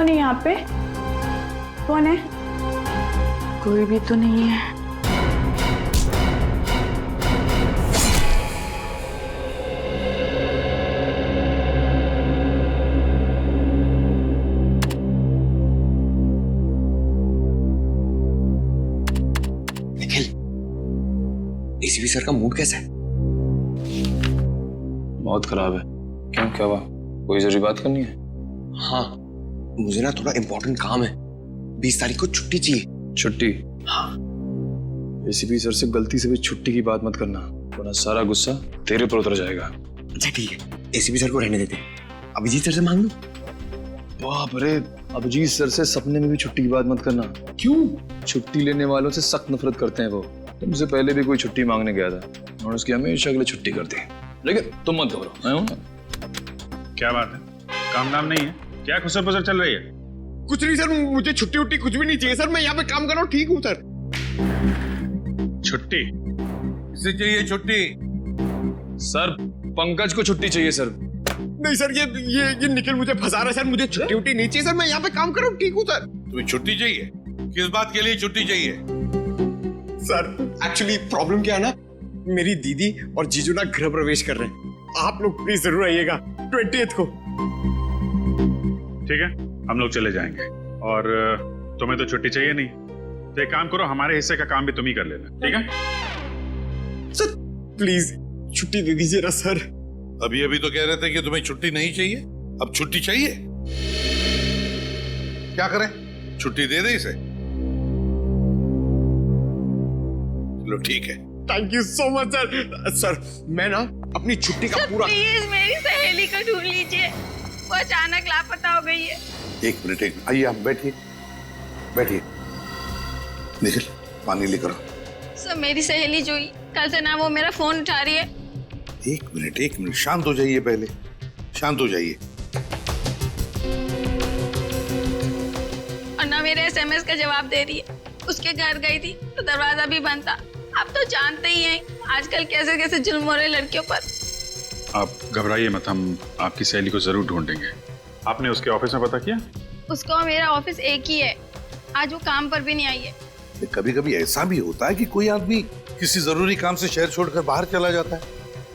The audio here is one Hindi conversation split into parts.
कौन है यहाँ पे? कौन है? कोई भी तो नहीं है। निखिल, एसीपी सर का मूड कैसा है? बहुत खराब है। क्यों, क्या हुआ? कोई जरूरी बात करनी है? हाँ, मुझे ना थोड़ा इम्पोर्टेंट काम है। 20 तारीख को छुट्टी चाहिए। छुट्टी? हाँ। एसीपी सर से गलती से भी छुट्टी की बात मत करना, वरना सारा गुस्सा तेरे पर उतर जाएगा। अच्छा ठीक है, एसीपी सर को रहने देते हैं। अभिजीत सर से मांग लूं? बाप रे, अभिजीत सर से सपने में भी छुट्टी की बात मत करना। क्यों? छुट्टी लेने वालों से सख्त नफरत करते हैं वो। तुमसे पहले भी कोई छुट्टी मांगने गया था और उसकी हमेशा अगले छुट्टी कर दी। लेकिन तुम मत घबराओ, मैं हूं ना। क्या बात है? काम नाम नहीं है क्या? खुसर पुसर चल रही है? कुछ नहीं सर, मुझे छुट्टी उट्टी कुछ भी नहीं चाहिए सर। मैं यहाँ पे काम कर रहा हूँ, ठीक हूँ सर। छुट्टी? किसे चाहिए छुट्टी? सर, पंकज को छुट्टी चाहिए सर। नहीं सर, ये निखिल मुझे फंसा रहा है सर। मुझे छुट्टी उट्टी नहीं चाहिए सर। मैं यहाँ पे काम कर रहा हूँ, ठीक हूँ सर। तुम्हें छुट्टी चाहिए? किस बात के लिए छुट्टी चाहिए? सर एक्चुअली प्रॉब्लम क्या है ना, मेरी दीदी और जीजू ना गृह प्रवेश कर रहे हैं। आप लोग प्लीज जरूर आइएगा 20th को। ठीक है, हम लोग चले जाएंगे। और तुम्हें तो छुट्टी चाहिए नहीं, तो एक काम करो, हमारे हिस्से का काम भी तुम ही कर लेना, ठीक है? सर प्लीज छुट्टी दे दीजिए ना सर। अभी अभी तो कह रहे थे कि तुम्हें छुट्टी नहीं चाहिए, अब छुट्टी चाहिए। क्या करें, छुट्टी दे दे इसे? चलो ठीक है। Thank you so much sir. Sir मैं ना अपनी छुट्टी का पूरा। प्लीज मेरी सहेली को ढूंढ लीजिए, वो अचानक लापता हो गई है। एक मिनट, आइए आप बैठिए, बैठिए। निखिल, पानी लेकर आओ। सर मेरी सहेली जोई, कल से ना वो मेरा फोन उठा रही है। एक मिनट, शांत हो जाइए, पहले शांत हो जाइए। और ना मेरे SMS का जवाब दे रही है। उसके घर गई थी तो दरवाजा भी बंद था। आप तो जानते ही हैं आजकल कैसे कैसे जुल्म हो रहे लड़कियों पर। आप घबराइए मत, हम आपकी सहेली को जरूर ढूंढेंगे। आपने उसके ऑफिस में पता किया? उसका और मेरा ऑफिस एक ही है। आज वो काम पर भी नहीं आई है। कभी कभी ऐसा भी होता है कि कोई आदमी किसी जरूरी काम से शहर छोड़कर बाहर चला जाता है,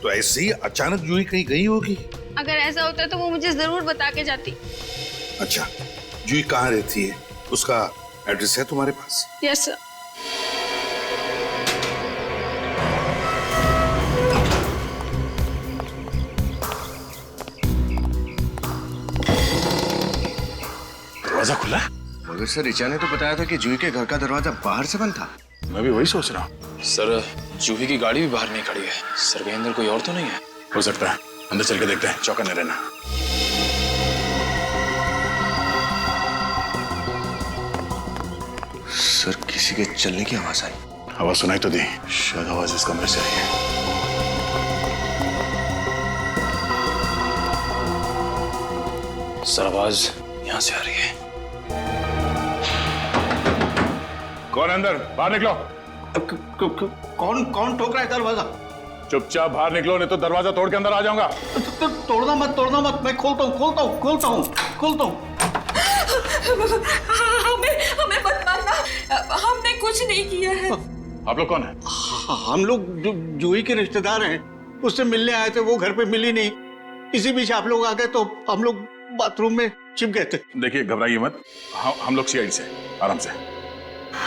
तो ऐसे ही अचानक जूही कहीं गई होगी। अगर ऐसा होता तो वो मुझे जरूर बता के जाती। अच्छा, जूही कहाँ रहती है? उसका एड्रेस है तुम्हारे पास? Yes sir. दरवाजा खुला? मगर सर ऋचा ने तो बताया था कि जूही के घर का दरवाजा बाहर से बंद था। मैं भी वही सोच रहा हूँ। सर, जूही की गाड़ी भी बाहर नहीं खड़ी है। सर के अंदर कोई और तो नहीं है? हो सकता है, अंदर चल के देखते हैं, चौकन्ने रहना। सर किसी के चलने की आवाज आई। आवाज सुनाई तो दी, शायद आवाज इस कमरे से आई है। सर, आवाज यहाँ से आ रही है। कौन अंदर? बाहर निकलो। कौन ठोक रहा है दरवाजा? चुपचाप बाहर निकलो, नहीं तो दरवाजा तोड़ के अंदर आ जाऊंगा। तोड़ना मत, मैं खोलता हूँ। हमें मत मारना, हमने कुछ नहीं किया है। आप लोग कौन है? हम लोग जूही के रिश्तेदार हैं, उससे मिलने आए थे, वो घर पे मिली नहीं। इसी बीच आप लोग आ गए तो हम लोग बाथरूम में छिप गए थे। देखिए, घबराइए मत, हम लोग CID से, आराम से।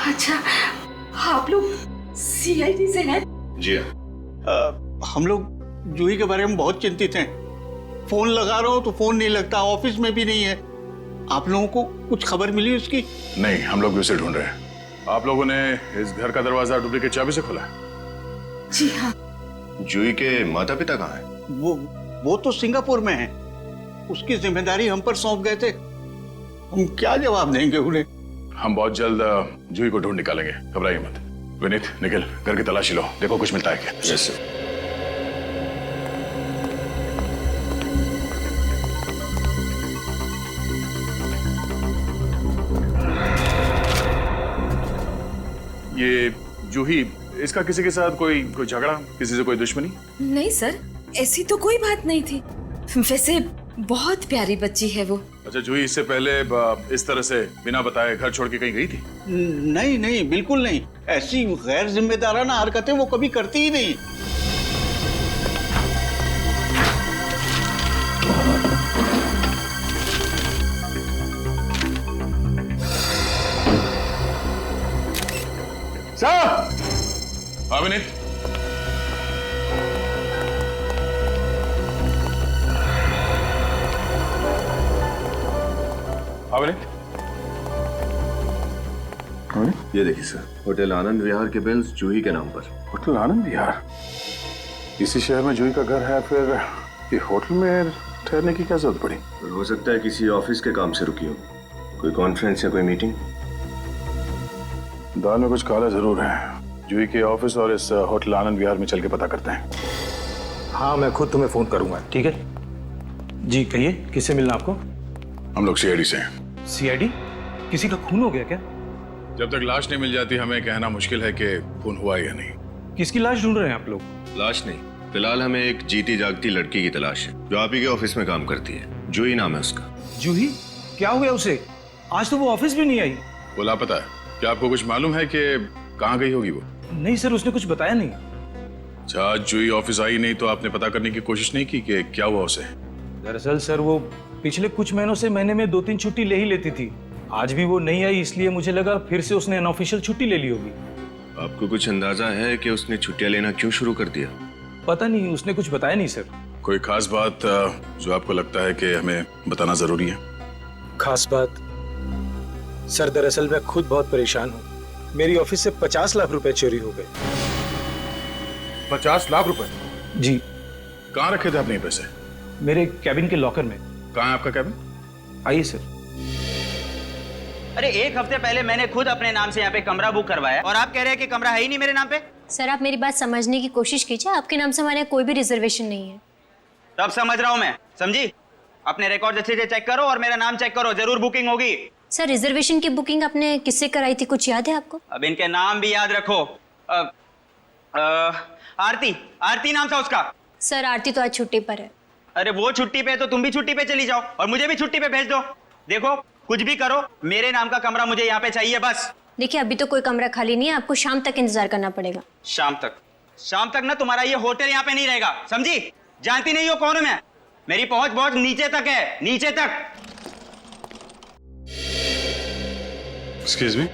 अच्छा, आप लोग CID से हैं? जी हम लोग जूही के बारे में बहुत चिंतित हैं। फोन लगा रहा हूँ तो फोन नहीं लगता, ऑफिस में भी नहीं है। आप लोगों को कुछ खबर मिली उसकी? नहीं, हम लोग भी उसे ढूंढ रहे हैं। आप लोगों ने इस घर का दरवाजा डुप्लीकेट चाबी से खोला? जी हाँ। जूही के माता पिता कहाँ हैं? वो तो सिंगापुर में है। उसकी जिम्मेदारी हम पर सौंप गए थे, हम क्या जवाब देंगे उन्हें? हम बहुत जल्द जूही को ढूंढ निकालेंगे, घबराइए मत। विनीत, निखिल, घर की तलाशी लो, देखो कुछ मिलता है क्या। Yes sir. ये जूही, इसका किसी के साथ कोई झगड़ा, किसी से कोई दुश्मनी? नहीं सर, ऐसी तो कोई बात नहीं थी। वैसे बहुत प्यारी बच्ची है वो। अच्छा जूही इससे पहले इस तरह से बिना बताए घर छोड़ के कहीं गई थी? नहीं नहीं, बिल्कुल नहीं। ऐसी गैर जिम्मेदाराना हरकतें वो कभी करती ही नहीं। साहब! हाँ विनीत। हाँ विनीत। ये देखिए सर, होटल आनंद विहार के बिल्स जूही के नाम पर। होटल आनंद विहार? इसी शहर में जूही का घर है, फिर ये होटल में ठहरने की क्या जरूरत पड़ी? हो सकता है किसी ऑफिस के काम से रुकी हो, कोई कॉन्फ्रेंस या कोई मीटिंग। दाल में कुछ काला जरूर है। जूही के ऑफिस और इस होटल आनंद विहार में चल के पता करते हैं। हाँ, मैं खुद तुम्हें फोन करूंगा, ठीक है? जी कहिए, किससे मिलना आपको? हम लोग सीआईडी से हैं। सीआईडी? किसी का खून हो गया क्या? जब तक लाश नहीं मिल जाती हमें कहना मुश्किल है कि खून हुआ या नहीं। किसकी लाश ढूंढ रहे हैं आप लोग? लाश नहीं, फिलहाल हमें एक जीती जागती लड़की की तलाश है जो आप ही के ऑफिस में काम करती है। जूही नाम है उसका। जूही? क्या हो गया उसे? आज तो वो ऑफिस भी नहीं आई। वो लापता है। क्या आपको कुछ मालूम है कि कहाँ गई होगी वो? नहीं सर, उसने कुछ बताया नहीं। अच्छा, आज जूही ऑफिस आई नहीं तो आपने पता करने की कोशिश नहीं की कि क्या हुआ उसे? दरअसल सर वो पिछले कुछ महीनों से महीने में 2-3 छुट्टी ले ही लेती थी। आज भी वो नहीं आई, इसलिए मुझे लगा फिर से उसने अनऑफिशियल छुट्टी ले ली होगी। आपको कुछ अंदाजा है कि उसने छुट्टियां लेना क्यों शुरू कर दिया? पता नहीं, उसने कुछ बताया नहीं सर। कोई खास बात जो आपको लगता है कि हमें बताना जरूरी है? खास बात? सर दरअसल मैं खुद बहुत परेशान हूँ। मेरी ऑफिस से 50 लाख रुपए चोरी हो गए। 50 लाख रुपए? जी। कहाँ रखे थे आपने ये पैसे? मेरे कैबिन के लॉकर में। कहाँ है आपका कैबिन? आइए सर। अरे 1 हफ्ते पहले मैंने खुद अपने नाम से यहाँ पे कमरा बुक करवाया और आप कह रहे हैं कि कमरा है ही नहीं मेरे नाम पे। सर आप मेरी बात समझने की कोशिश कीजिए, आपके नाम से हमारे यहाँ कोई भी रिजर्वेशन नहीं है। तब समझ रहा हूँ मैं, समझी? अपने रिकॉर्ड अच्छे से चेक करो और मेरा नाम चेक करो, जरूर बुकिंग होगी। सर रिजर्वेशन की बुकिंग आपने किससे कराई थी, कुछ याद है आपको? अब इनके नाम भी याद रखो। आरती नाम था उसका। सर आरती तो आज छुट्टी पर है। अरे वो छुट्टी पे है तो तुम भी छुट्टी पे चली जाओ और मुझे भी छुट्टी पे भेज दो। देखो कुछ भी करो, मेरे नाम का कमरा मुझे यहाँ पे चाहिए बस। देखिए अभी तो कोई कमरा खाली नहीं है, आपको शाम तक इंतजार करना पड़ेगा। शाम तक ना तुम्हारा ये होटल यहाँ पे नहीं रहेगा, समझी? जानती नहीं हो कौन हूं मैं? मेरी पहुंच बहुत नीचे तक है, नीचे तक। Excuse me?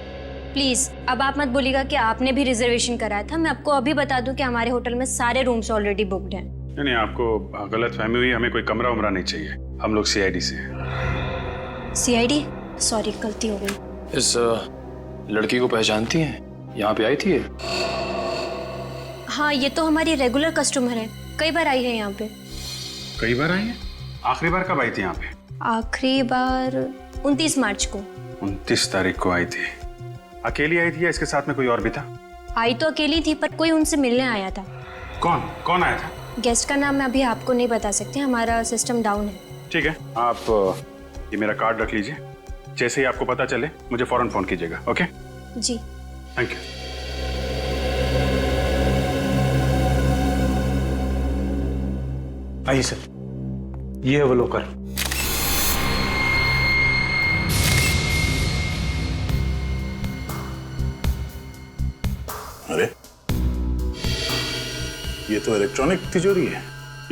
प्लीज अब आप मत बोलिएगा कि आपने भी रिजर्वेशन कराया था। मैं आपको अभी बता दूं कि हमारे होटल में सारे रूम्स ऑलरेडी बुक्ड हैं। नहीं, आपको गलत फहमी हुई। हमें कोई कमरा उमरा नहीं चाहिए। हम लोग सीआईडी से हैं। सीआईडी? सॉरी गलती हो गई। इस लड़की को पहचानती हैं? यहाँ पे आई थी ये? हाँ ये तो हमारी रेगुलर कस्टमर है, कई बार आई है यहाँ पे। कई बार आई है? आखिरी बार कब आई थी यहाँ पे? आखिरी बार 29 मार्च को। 29 तारीख को आई थी। अकेली आई थी या इसके साथ में कोई और भी था? आई तो अकेली थी पर कोई उनसे मिलने आया था। कौन आया था? गेस्ट का नाम मैं अभी आपको नहीं बता सकती, हमारा सिस्टम डाउन है। ठीक है, आप ये मेरा कार्ड रख लीजिए। जैसे ही आपको पता चले मुझे फौरन फोन कीजिएगा। ओके? जी थैंक यू। आइए सर, ये है वो लॉकर। अरे ये तो इलेक्ट्रॉनिक तिजोरी है।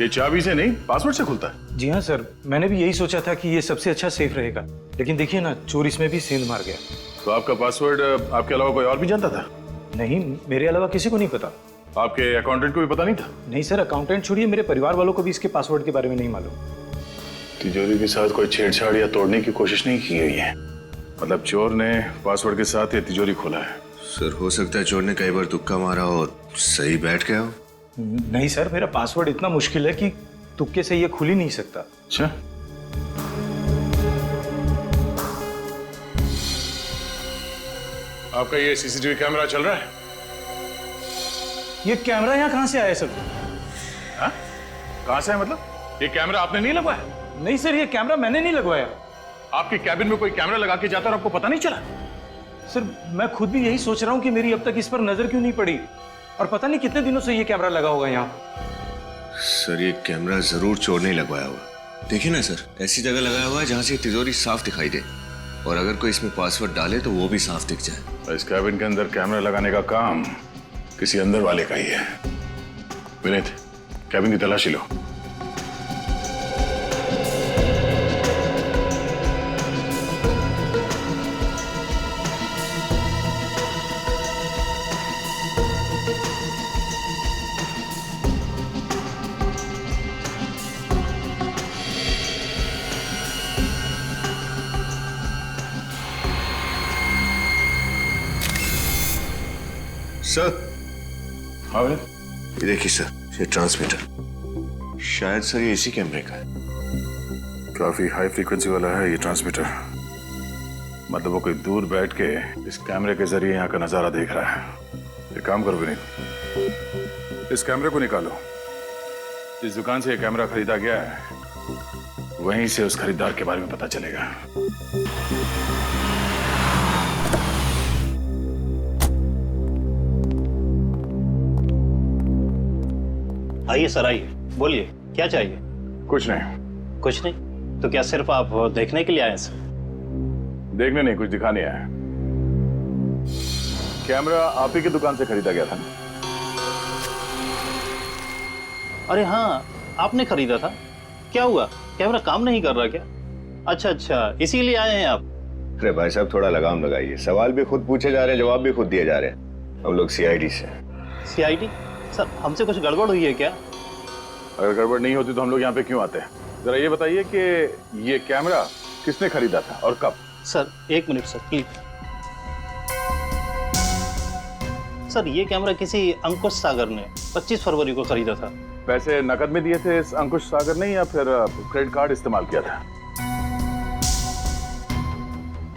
ये चाबी से नहीं पासवर्ड से खुलता है? जी हाँ सर, मैंने भी यही सोचा था कि ये सबसे अच्छा सेफ रहेगा, लेकिन देखिए ना चोर इसमें भी सेंध मार गया। तो आपका पासवर्ड आपके अलावा कोई और भी जानता था? नहीं, मेरे अलावा किसी को नहीं पता। आपके अकाउंटेंट को भी पता नहीं था? नहीं सर, अकाउंटेंट छोड़िए, मेरे परिवार वालों को भी इसके पासवर्ड के बारे में नहीं मालूम। तिजोरी के साथ कोई छेड़छाड़ या तोड़ने की कोशिश नहीं की गई है? मतलब चोर ने पासवर्ड के साथ ये तिजोरी खोला है? सर हो सकता है चोर ने कई बार तुक्का मारा हो, सही बैठ गया हो। नहीं सर, मेरा पासवर्ड इतना मुश्किल है कि तुक्के से ये खुल ही नहीं सकता। अच्छा, आपका ये सीसीटीवी कैमरा चल रहा है? ये कैमरा यहाँ कहाँ से आया सर? हाँ? कहाँ से है मतलब? ये कैमरा आपने नहीं लगवाया? नहीं सर, ये कैमरा मैंने नहीं लगवाया। आपके कैबिन में कोई कैमरा लगा के जाता और आपको पता नहीं चला? सर मैं खुद भी यही सोच रहा हूँ कि मेरी अब तक इस पर नजर क्यों नहीं पड़ी, और पता नहीं कितने दिनों से ये कैमरा लगा होगा यहाँ। सर ये कैमरा जरूर चोर ने लगवाया होगा। देखिए ना सर, ऐसी जगह लगाया हुआ है जहाँ से तिजोरी साफ दिखाई दे, और अगर कोई इसमें पासवर्ड डाले तो वो भी साफ दिख जाए। इस कैबिन के अंदर कैमरा लगाने का काम किसी अंदर वाले का ही है। विनीत, कैबिन की तलाशी लो। सर, हाँ विनीत। ये देखिए सर, ये ट्रांसमीटर शायद सर ये इसी कैमरे का है। काफी हाई फ्रीक्वेंसी वाला है ये ट्रांसमीटर। मतलब वो कोई दूर बैठ के इस कैमरे के जरिए यहाँ का नजारा देख रहा है। एक काम करो विनीत, इस कैमरे को निकालो। जिस दुकान से ये कैमरा खरीदा गया है वहीं से उस खरीदार के बारे में पता चलेगा। आइए सर, आइए, बोलिए क्या चाहिए। कुछ नहीं। कुछ नहीं तो क्या सिर्फ आप देखने के लिए आए सर? देखने नहीं, कुछ दिखाने आया। कैमरा आप ही की दुकान से खरीदा गया था ना? अरे हाँ, आपने खरीदा था। क्या हुआ, कैमरा काम नहीं कर रहा क्या? अच्छा अच्छा, इसीलिए आए हैं आप। अरे भाई साहब, थोड़ा लगाम लगाइए। सवाल भी खुद पूछे जा रहे हैं, जवाब भी खुद दिए जा रहे हैं। हम लोग सीआईडी से। सीआईडी? सर, हमसे कुछ गड़बड़ हुई है क्या? अगर गड़बड़ नहीं होती तो हम लोग यहाँ पे क्यों आते हैं? जरा ये बताइए कि ये कैमरा किसने खरीदा था और कब? सर, एक मिनट सर, प्लीज। सर, ये कैमरा किसी अंकुश सागर ने 25 फरवरी को खरीदा था। पैसे नकद में दिए थे इस अंकुश सागर ने या फिर क्रेडिट कार्ड इस्तेमाल किया था?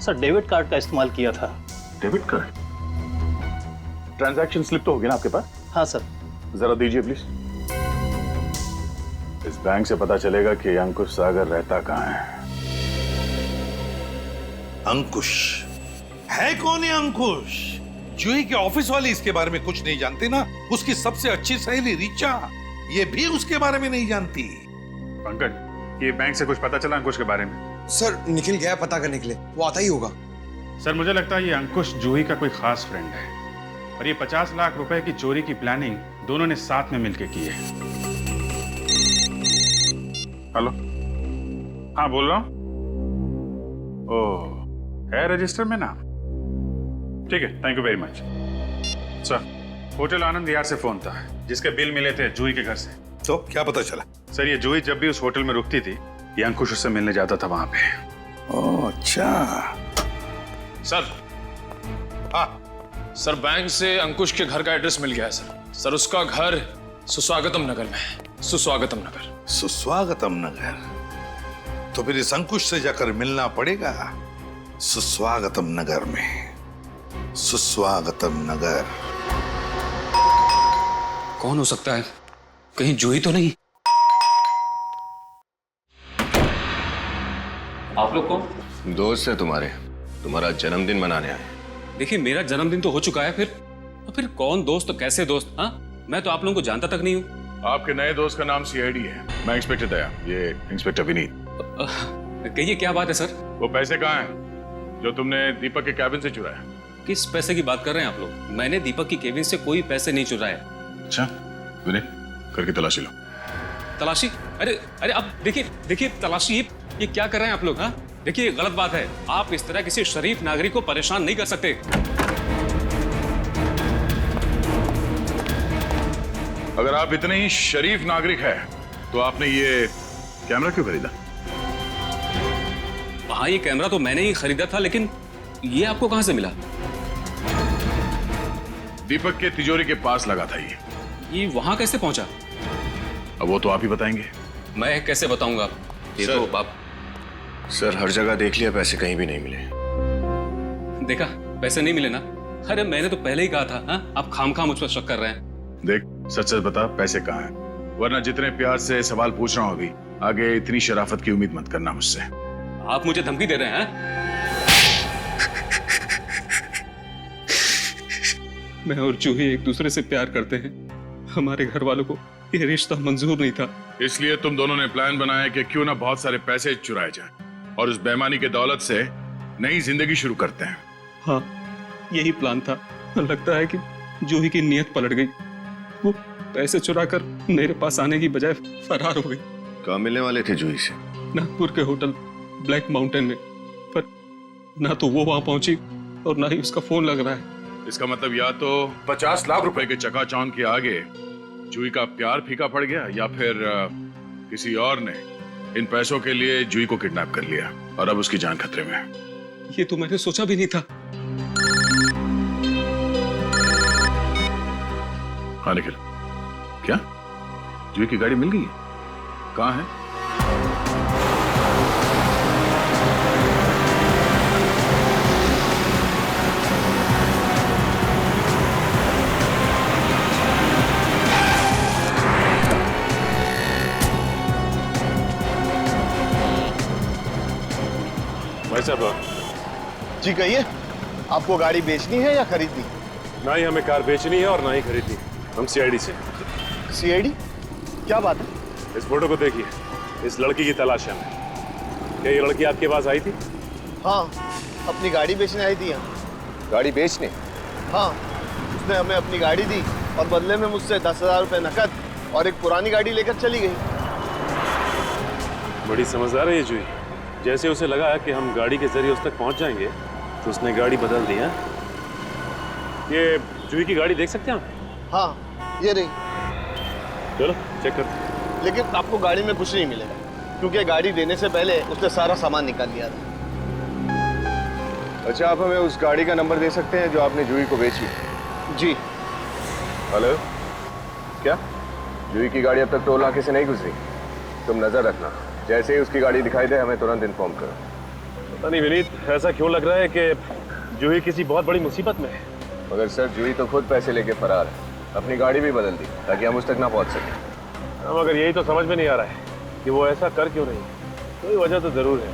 सर, डेबिट कार्ड का इस्तेमाल किया था। Debit card? ट्रांजैक्शन स्लिप तो होगी ना आपके पास? हाँ सर। जरा दीजिए प्लीज। इस बैंक से पता चलेगा कि अंकुश सागर रहता कहाँ है। अंकुश है कौन है? अंकुश जूही के ऑफिस वाले इसके बारे में कुछ नहीं जानते ना। उसकी सबसे अच्छी सहेली रिचा, ये भी उसके बारे में नहीं जानती। पंकज, ये बैंक से कुछ पता चला अंकुश के बारे में? सर, निखिल गया पता करने के लिए, वो आता ही होगा। सर, मुझे लगता है ये अंकुश जूही का कोई खास फ्रेंड है और ये 50 लाख रुपए की चोरी की प्लानिंग दोनों ने साथ में मिलकर की है। हेलो, हाँ बोल रहा हूँ। ओह, है रजिस्टर में नाम? ठीक है, thank you very much. Sir, hotel Anand Vihar से फोन था जिसके बिल मिले थे जूही के घर से। तो क्या पता चला? सर, ये जूही जब भी उस होटल में रुकती थी ये अंकुश उससे मिलने जाता था वहां पे। ओह अच्छा। सर, हाँ सर, बैंक से अंकुश के घर का एड्रेस मिल गया है सर। सर, उसका घर सुस्वागतम नगर में है। सुस्वागतम नगर। सुस्वागतम नगर? तो फिर इस अंकुश से जाकर मिलना पड़ेगा सुस्वागतम नगर में। सुस्वागतम नगर। कौन हो सकता है? कहीं जूही तो नहीं? आप लोग कौन? दोस्त है तुम्हारे, तुम्हारा जन्मदिन मनाने आए। देखिए, मेरा जन्मदिन तो हो चुका है, फिर कौन दोस्त, कैसे दोस्त? हाँ, मैं तो आप लोगों को जानता तक नहीं हूँ। आपके नए दोस्त का नाम सीआईडी है। मैं इंस्पेक्टर दया, ये इंस्पेक्टर विनीत। कहिए क्या बात है सर? वो पैसे कहाँ हैं जो तुमने दीपक के कैबिन से चुराया? किस पैसे की बात कर रहे हैं आप लोग? मैंने दीपक की केबिन से कोई पैसे नहीं चुराए। अच्छा, विनीत, करके तलाशी लो। तलाशी? अरे अरे, अब देखिए तलाशी, ये क्या कर रहे हैं आप लोग? हाँ, देखिए, गलत बात है। आप इस तरह किसी शरीफ नागरिक को परेशान नहीं कर सकते। अगर आप इतने ही शरीफ नागरिक हैं तो आपने ये कैमरा क्यों खरीदा? हाँ, ये कैमरा तो मैंने ही खरीदा था, लेकिन ये आपको कहां से मिला? दीपक के तिजोरी के पास लगा था ये वहां कैसे पहुंचा? अब वो तो आप ही बताएंगे। मैं कैसे बताऊंगा? ये सर, तो बाप। सर, हर जगह देख लिया, पैसे कहीं भी नहीं मिले। देखा, पैसे नहीं मिले ना? अरे मैंने तो पहले ही कहा था। हाँ, आप खामखा मुझ पर शक कर रहे हैं। देख, सच सच बता, पैसे कहाँ हैं? वरना जितने प्यार से सवाल पूछ रहा हूं अभी, आगे इतनी शराफत की उम्मीद मत करना मुझसे। आप मुझे धमकी दे रहे हैं? मैं और जूही एक दूसरे से प्यार करते हैं। हमारे घर वालों को ये रिश्ता मंजूर नहीं था। इसलिए तुम दोनों ने प्लान बनाया कि क्यों ना बहुत सारे पैसे चुराए जाएं और उस बेईमानी के दौलत से नई जिंदगी शुरू करते हैं। हाँ, यही प्लान था। लगता है कि जूही की नीयत पलट गई। वो पैसे चुराकर मेरे पास आने की बजाय फरार हो गई। कहाँ मिलने वाले थे जूही से? नागपुर के होटल ब्लैक माउंटेन में, पर ना तो वो वहां पहुंची और ना ही उसका फोन लग रहा है। इसका मतलब या तो 50 लाख रुपए के चकाचौंध के आगे जूही का प्यार फीका पड़ गया, या फिर किसी और ने इन पैसों के लिए जूही को किडनैप कर लिया और अब उसकी जान खतरे में है। ये तो मैंने सोचा भी नहीं था। हाँ निखिल, क्या जूही की गाड़ी मिल गई है? कहाँ है? भाई साहब जी कहिए, आपको गाड़ी बेचनी है या खरीदनी? ना ही हमें कार बेचनी है और ना ही खरीदनी। हम सीआईडी से। सीआईडी? क्या बात है? इस फोटो को देखिए, इस लड़की की तलाश है हमें। क्या ये लड़की आपके पास आई थी? हाँ, अपनी गाड़ी बेचने आई थी यहाँ। गाड़ी बेचने? हाँ, उसने हमें अपनी गाड़ी दी और बदले में मुझसे 10,000 रुपए नकद और एक पुरानी गाड़ी लेकर चली गई। बड़ी समझदार है ये जूही। जैसे उसे लगा कि हम गाड़ी के जरिए उस तक पहुंच जाएंगे तो उसने गाड़ी बदल दी है। ये जूही की गाड़ी देख सकते हैं आप? हाँ, ये रही। चलो चेक करते हैं। लेकिन आपको गाड़ी में कुछ नहीं मिलेगा, क्योंकि गाड़ी देने से पहले उसने सारा सामान निकाल लिया था। अच्छा, आप हमें उस गाड़ी का नंबर दे सकते हैं जो आपने जूही को बेची? जी। हेलो, क्या जूही की गाड़ी अब तक टोल नाके से नहीं गुजरी? तुम नजर रखना, जैसे ही उसकी गाड़ी दिखाई दे हमें तुरंत इन्फॉर्म करो। पता नहीं विनीत, ऐसा क्यों लग रहा है कि जूही किसी बहुत बड़ी मुसीबत में है। मगर सर, जूही तो खुद पैसे लेके फरार है, अपनी गाड़ी भी बदल दी ताकि हम उस तक ना पहुंच सकें। मगर यही तो समझ में नहीं आ रहा है कि वो ऐसा कर क्यों नहीं। कोई वजह तो जरूर है।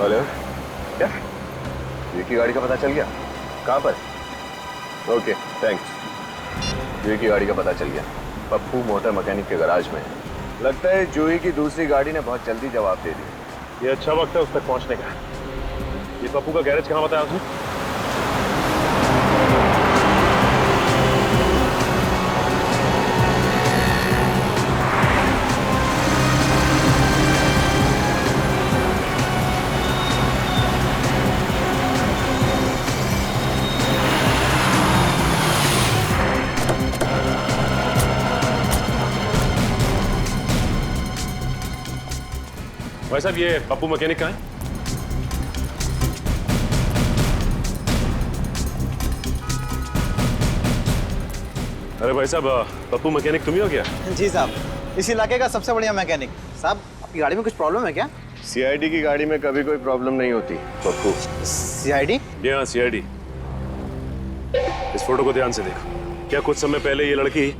हेलो, क्या जूही की गाड़ी का पता चल गया? कहाँ पर? Okay thanks. जूही की गाड़ी का पता चल गया, पप्पू मोटर मैकेनिक के गैराज में है। लगता है जूही की दूसरी गाड़ी ने बहुत जल्दी जवाब दे दिया। ये अच्छा वक्त है उस तक पहुंचने का। ये पप्पू का गैरेज कहाँ बताया उसने? भाई साहब, ये पप्पू मैकेनिक कहाँ है? अरे भाई साहब, पप्पू मैकेनिक तुम ही हो क्या? जी साहब, इस इलाके का सबसे बढ़िया मैकेनिक। साहब, आपकी गाड़ी में कुछ प्रॉब्लम है क्या? सीआईडी की गाड़ी में कभी कोई प्रॉब्लम नहीं होती पप्पू। सीआईडी? जी हाँ, सीआईडी। इस फोटो को ध्यान से देखो। क्या कुछ समय पहले ये लड़की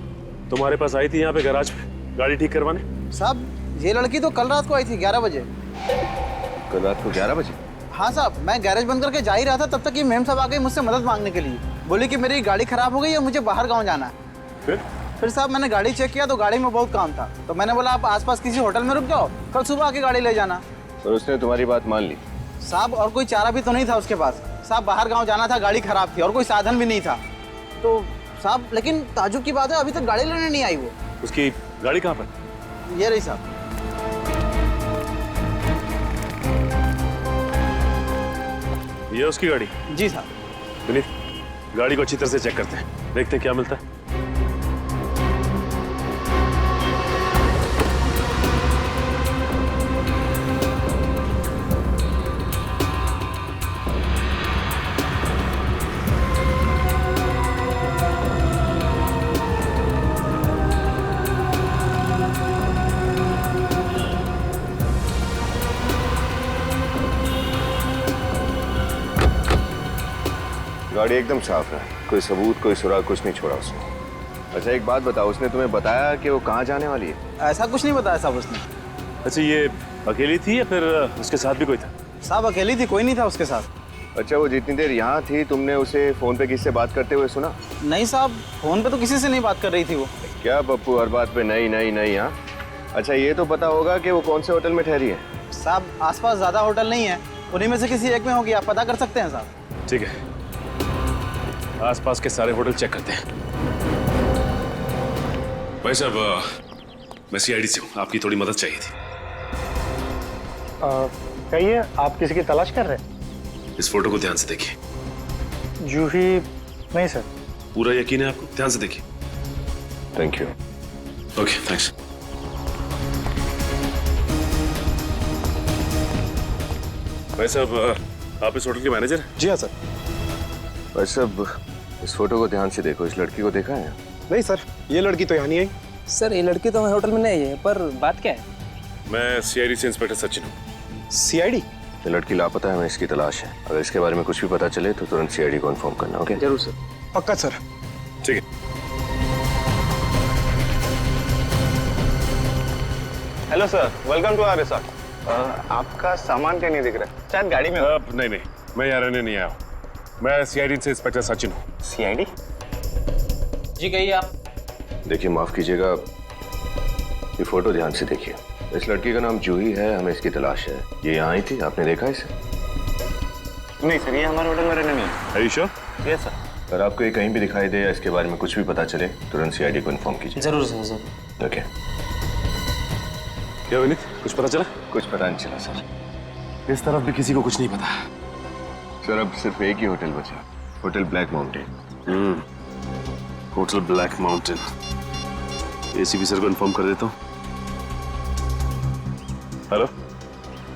तुम्हारे पास आई थी यहाँ पे गैराज पे गाड़ी ठीक करवाने? साहब, ये लड़की तो कल रात को आई थी 11 बजे। कल रात को 11 बजे? हाँ साहब, मैं गैरेज बंद करके जा ही रहा था, तब तक ये मेम साहब आ गई मुझसे मदद मांगने के लिए। बोली कि मेरी गाड़ी खराब हो गई है, मुझे बाहर गाँव जाना है। फिर साहब मैंने गाड़ी चेक किया तो गाड़ी में बहुत काम था, तो मैंने बोला आप आसपास किसी होटल में रुक जाओ, कल सुबह आके गाड़ी ले जाना। तो उसने तुम्हारी बात मान ली? साहब, और कोई चारा भी तो नहीं था उसके पास। साहब, बाहर गाँव जाना था, गाड़ी खराब थी और कोई साधन भी नहीं था। तो साहब, लेकिन ताजुब की बात है, अभी तक गाड़ी लेने नहीं आई वो। उसकी गाड़ी कहाँ पर? ये रही साहब। ये उसकी गाड़ी? जी साहब। विनीत, गाड़ी को अच्छी तरह से चेक करते हैं, देखते हैं क्या मिलता है। गाड़ी एकदम साफ है, कोई सबूत कोई सुराग कुछ नहीं छोड़ा उसने। अच्छा एक बात बताओ, उसने तुम्हें बताया कि वो कहाँ जाने वाली है? ऐसा कुछ नहीं बताया साहब उसने। अच्छा, ये अकेली थी या फिर उसके साथ भी कोई था? साहब अकेली थी, कोई नहीं था उसके साथ। अच्छा, वो जितनी देर यहाँ थी तुमने उसे फोन पे किससे बात करते हुए सुना? नहीं साहब, फोन पे तो किसी से नहीं बात कर रही थी वो। क्या पप्पू, हर बात पे नहीं नहीं नहीं? हाँ, अच्छा ये तो पता होगा कि वो कौन से होटल में ठहरी है? साहब आसपास ज्यादा होटल नहीं है, उन्हीं में से किसी एक में होगी, आप पता कर सकते हैं साहब। ठीक है, आसपास के सारे होटल चेक करते हैं। भाई साहब, मैं सीआईडी से हूँ, आपकी थोड़ी मदद चाहिए थी। कहिए, आप किसी की तलाश कर रहे हैं? इस फोटो को ध्यान से देखिए। जूही नहीं सर। पूरा यकीन है आपको? ध्यान से देखिए। Thank you. Okay, thanks. भाई साहब, आप इस होटल के मैनेजर हैं? जी हाँ सर। भाई साहब, इस फोटो को ध्यान से देखो। इस लड़की को देखा है? नहीं सर, ये लड़की तो यहाँ नहीं आई। सर ये लड़की तो हमारे होटल में नहीं है, पर बात क्या है? मैं सीआईडी से इंस्पेक्टर सचिन हूँ। सीआईडी? ये लड़की लापता है, हमें इसकी तलाश है। अगर इसके बारे में कुछ भी पता चले तो तुरंत सीआईडी को इन्फॉर्म करना। ओके? जरूर सर। पक्का सर। ठीक है। Hello sir, welcome to our resort. आपका सामान क्या नहीं दिख रहा है? शायद गाड़ी में। नहीं, मैं यहाँ रहने नहीं आया हूँ। मैं सीआईडी से इंस्पेक्टर सचिन हूँ। सीआईडी? जी कहिए आप। देखिए, माफ कीजिएगा, ये फोटो ध्यान से देखिए। इस लड़की का नाम जूही है, हमें इसकी तलाश है। ये यहाँ आई थी, आपने देखा इसे? नहीं सर, ये हमारे होटल में रहने नहीं है। Are you sure? Yes sir. अगर आपको ये कहीं भी दिखाई दे या इसके बारे में कुछ भी पता चले, तुरंत सीआईडी को इन्फॉर्म कीजिए। जरूर सर। ओके। क्या विनीत, कुछ पता चला? कुछ पता नहीं चला सर। इस तरफ भी किसी को कुछ नहीं पता। सर अब सिर्फ एक ही होटल बचा, hotel black mountain. Hotel black mountain. ACP sir को इन्फॉर्म कर देता हूँ। हेलो?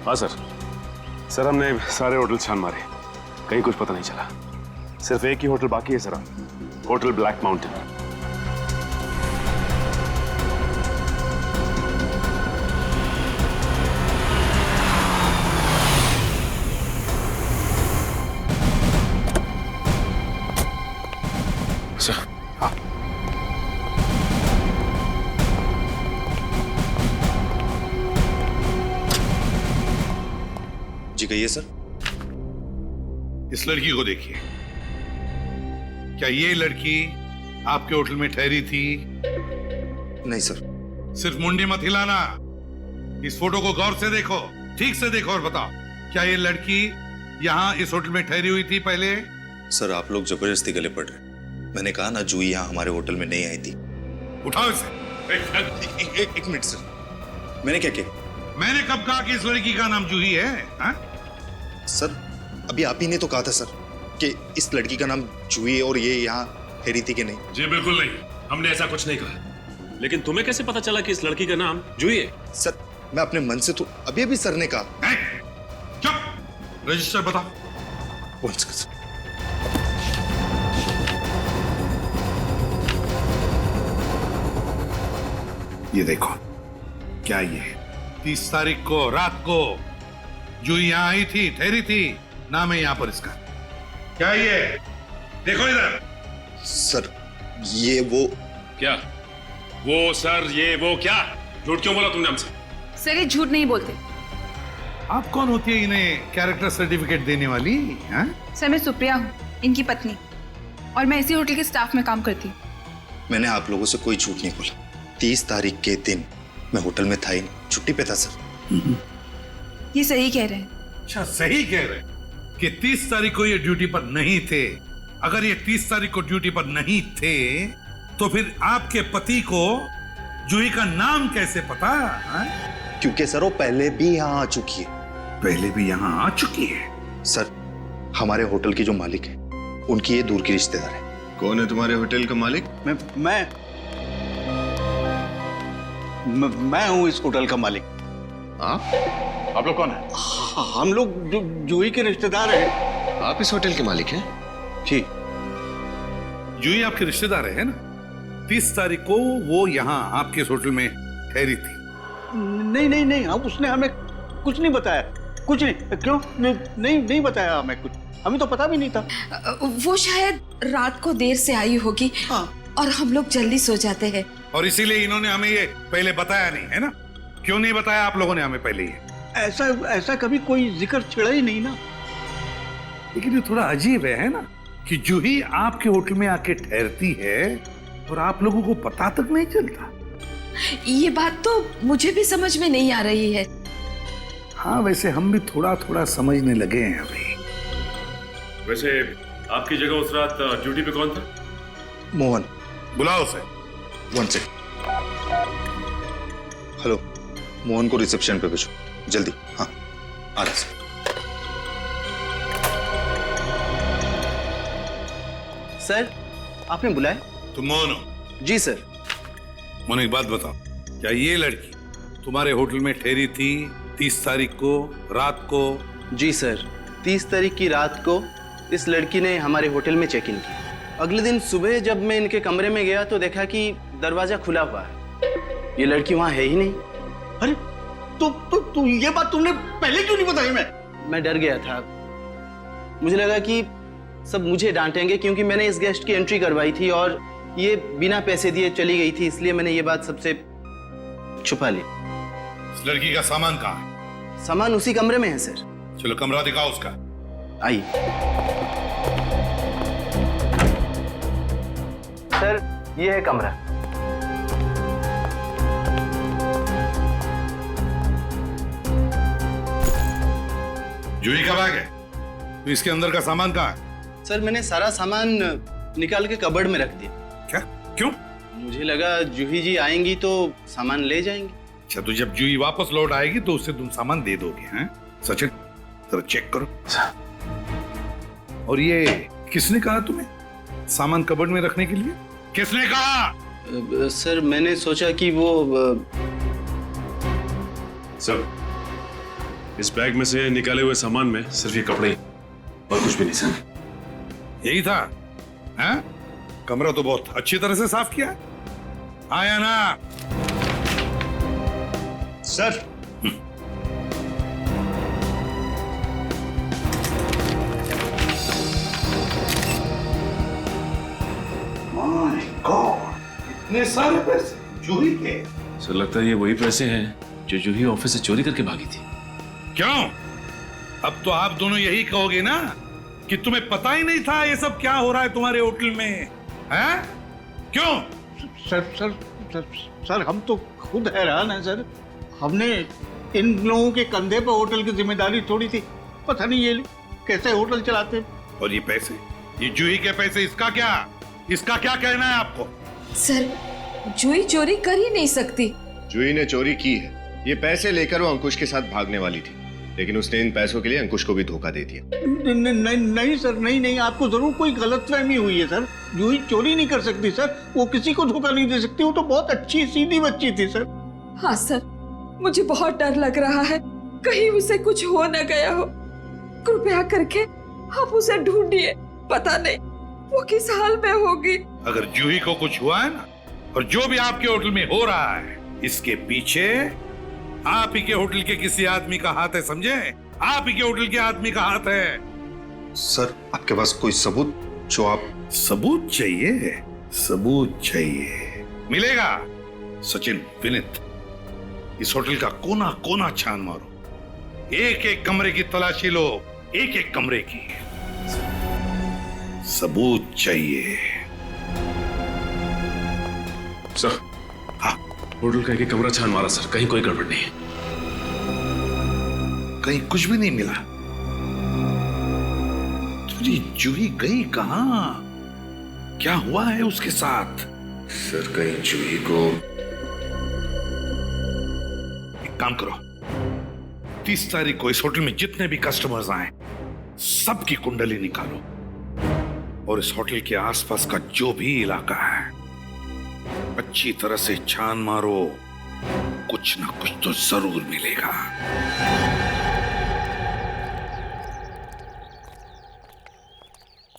हाँ सर, हमने सारे होटल छान मारे, कहीं कुछ पता नहीं चला। सिर्फ एक ही होटल बाकी है sir, hotel black mountain. Sir, हाँ। जी कहिए सर। इस लड़की को देखिए। क्या ये लड़की आपके होटल में ठहरी थी? नहीं सर। सिर्फ मुंडी मत हिलाना, इस फोटो को गौर से देखो, ठीक से देखो और बताओ, क्या ये लड़की यहाँ इस होटल में ठहरी हुई थी पहले? सर आप लोग जबरदस्ती गले पड़ रहे। मैंने कहा ना, जूही यहाँ हमारे होटल में नहीं आई थी। उठाओ इसे। एक मिनट सर, मैंने क्या किया? मैंने कब कहा कि इस लड़की का नाम जूही है? हा? सर अभी आप ही ने तो कहा था सर कि इस लड़की का नाम जूही है और ये यहाँ ठहरी थी कि नहीं? जी बिल्कुल नहीं, हमने ऐसा कुछ नहीं कहा। लेकिन तुम्हें कैसे पता चला कि इस लड़की का नाम जूही है? सर मैं अपने मन से तो अभी सर ने कहा। चुप, रजिस्टर बताओ। ये देखो, क्या ये 30 तारीख को रात को जो यहाँ आई थी, ठहरी थी, नाम है यहाँ पर इसका। क्या ये देखो इधर। सर ये वो क्या? वो सर ये वो क्या? झूठ क्यों बोला तुमने हमसे? सर ये झूठ नहीं बोलते। आप कौन होती है इन्हें कैरेक्टर सर्टिफिकेट देने वाली? हाँ? सर मैं सुप्रिया हूँ, इनकी पत्नी, और मैं इसी होटल के स्टाफ में काम करती हूँ। मैंने आप लोगों से कोई झूठ नहीं बोला। 30 तारीख के दिन मैं होटल में था ही नहीं, छुट्टी पे था सर। ये सही कह रहे हैं। अच्छा सही कह रहे हैं कि 30 तारीख को ये ड्यूटी पर नहीं थे। अगर ये 30 तारीख को ड्यूटी पर नहीं थे तो फिर आपके पति को जूही का नाम कैसे पता? हाँ? क्योंकि सर वो पहले भी यहाँ आ चुकी है। पहले भी यहाँ आ चुकी है? सर हमारे होटल की जो मालिक है उनकी ये दूर की रिश्तेदार है। कौन है तुम्हारे होटल का मालिक? मैं हूँ इस होटल का मालिक। आप लोग कौन है? हम लोग जूही के रिश्तेदार हैं। आप इस होटल के मालिक हैं? जी। जूही आपके रिश्तेदार है ना? 30 तारीख को वो यहाँ आपके होटल में ठहरी थी। नहीं, अब उसने हमें कुछ नहीं बताया, कुछ नहीं। क्यों? नहीं बताया हमें कुछ, हमें तो पता भी नहीं था। वो शायद रात को देर से आई होगी। हाँ। और हम लोग जल्दी सो जाते हैं, और इसीलिए इन्होंने हमें ये पहले बताया नहीं, है ना? क्यों नहीं बताया आप लोगों ने हमें पहले ये? ऐसा कभी कोई जिक्र छिड़ा ही नहीं ना। लेकिन ये थोड़ा अजीब है ना, कि जूही आपके होटल में आके ठहरती है और आप लोगों को पता तक नहीं चलता। ये बात तो मुझे भी समझ में नहीं आ रही है। हाँ, वैसे हम भी थोड़ा थोड़ा समझने लगे हैं अभी। वैसे आपकी जगह उस रात ड्यूटी पे कौन था? मोहन। बुलाओ उसे। 1 सेकंड। हेलो, मोहन को रिसेप्शन पे भेजो जल्दी। हाँ, आ रहा सर। सर, आपने बुलाया? तुम मोहन हो? जी सर। मोहन, एक बात बताओ, क्या ये लड़की तुम्हारे होटल में ठहरी थी 30 तारीख को रात को? जी सर, 30 तारीख की रात को इस लड़की ने हमारे होटल में चेक इन किया। अगले दिन सुबह जब मैं इनके कमरे में गया तो देखा कि दरवाजा खुला हुआ है। ये लड़की वहां है ही नहीं। अरे तो ये बात तुमने पहले क्यों नहीं बताई? मैं डर गया था। मुझे लगा कि सब मुझे डांटेंगे क्योंकि मैंने इस गेस्ट की एंट्री करवाई थी और ये बिना पैसे दिए चली गई थी, इसलिए मैंने ये बात सबसे छुपा ली। इस लड़की का सामान कहाँ है? सामान उसी कमरे में है सर। चलो कमरा दिखाओ उसका। आइए सर, ये है कमरा। जूही का बैग है, तो इसके अंदर का सामान कहाँ है? सर, मैंने सारा सामान निकाल के कबर्ड में रख दिया। क्या? क्यों? मुझे लगा जूही जी आएंगी तो सामान ले जाएंगे। अच्छा, तो जब जूही वापस लौट आएगी तो उससे तुम सामान दे दोगे? हैं सचिन, जरा चेक करो। और ये किसने कहा तुम्हें सामान कबर्ड में रखने के लिए? किसने कहा? सर, मैंने सोचा कि वो सर, इस बैग में से निकाले हुए सामान में सिर्फ ये कपड़े और कुछ भी नहीं सर। यही था? हैं? कमरा तो बहुत अच्छी तरह से साफ किया है। आया ना सर? माय गॉड, इतने सारे पैसे जूही के? सर, लगता है ये वही पैसे हैं जो जूही ऑफिस से चोरी करके भागी थी। क्यों? अब तो आप दोनों यही कहोगे ना कि तुम्हें पता ही नहीं था ये सब क्या हो रहा है तुम्हारे होटल में, हैं? क्यों? सर, हम तो खुद हैरान हैं सर। हमने इन लोगों के कंधे पर होटल की जिम्मेदारी छोड़ी थी। पता नहीं ये कैसे होटल चलाते। और ये पैसे, ये जूही के पैसे, इसका क्या कहना है आपको? सर, जूही चोरी कर ही नहीं सकती। जूही ने चोरी की है। ये पैसे लेकर वो अंकुश के साथ भागने वाली थी, लेकिन उसने इन पैसों के लिए अंकुश को भी धोखा दे दिया। नहीं सर, नहीं, आपको जरूर कोई गलतफहमी हुई है सर। जूही चोरी नहीं कर सकती सर, वो किसी को धोखा नहीं दे सकती। वो तो बहुत अच्छी सीधी बच्ची थी सर। हाँ सर, मुझे बहुत डर लग रहा है, कहीं उसे कुछ हो न गया हो। कृपया करके आप उसे ढूंढिए, पता नहीं वो किस हाल में होगी। अगर जूही को कुछ हुआ है ना, और जो भी आपके होटल में हो रहा है, इसके पीछे आप ही के होटल के किसी आदमी का हाथ है, समझे? आप ही के होटल के आदमी का हाथ है। सर, आपके पास कोई सबूत जो आप... सबूत चाहिए? सबूत चाहिए, मिलेगा। सचिन, विनीत, इस होटल का कोना कोना छान मारो, एक एक कमरे की तलाशी लो, एक एक कमरे की। सबूत चाहिए। सर, हाँ, होटल का एक कमरा छान मारा सर, कहीं कोई गड़बड़ नहीं। कहीं कुछ भी नहीं मिला? तुझे जूही गई कहां? क्या हुआ है उसके साथ? सर, कहीं जूही को... एक काम करो, 30 तारीख को इस होटल में जितने भी कस्टमर्स आए, सबकी कुंडली निकालो और इस होटल के आसपास का जो भी इलाका है अच्छी तरह से छान मारो। कुछ ना कुछ तो जरूर मिलेगा।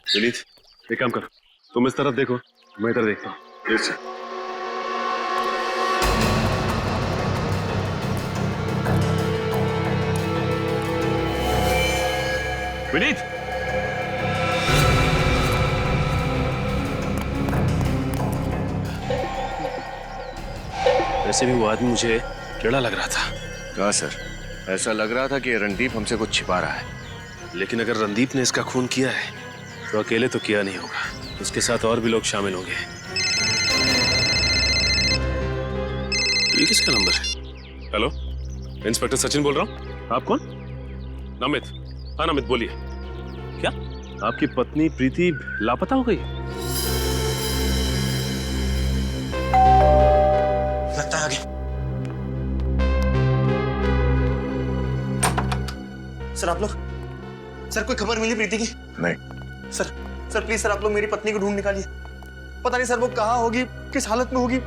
विनीत, एक काम कर, तुम इस तरफ देखो, मैं इधर देखता हूँ। Yes sir. विनीत, वैसे भी वो आदमी मुझे टेढ़ा लग रहा था। कहा सर? ऐसा लग रहा था कि रणदीप हमसे कुछ छिपा रहा है। लेकिन अगर रणदीप ने इसका खून किया है तो अकेले तो किया नहीं होगा, उसके साथ और भी लोग शामिल होंगे। ये किसका नंबर है? हेलो, इंस्पेक्टर सचिन बोल रहा हूँ। आप कौन? नमित। हाँ नमित बोलिए। क्या आपकी पत्नी प्रीति लापता हो गई? लगता है आगे। सर आप लोग, सर कोई खबर मिली प्रीति की? नहीं सर प्लीज सर, आप लोग मेरी पत्नी को ढूंढ निकालिए। पता नहीं सर वो कहाँ होगी, किस हालत में होगी।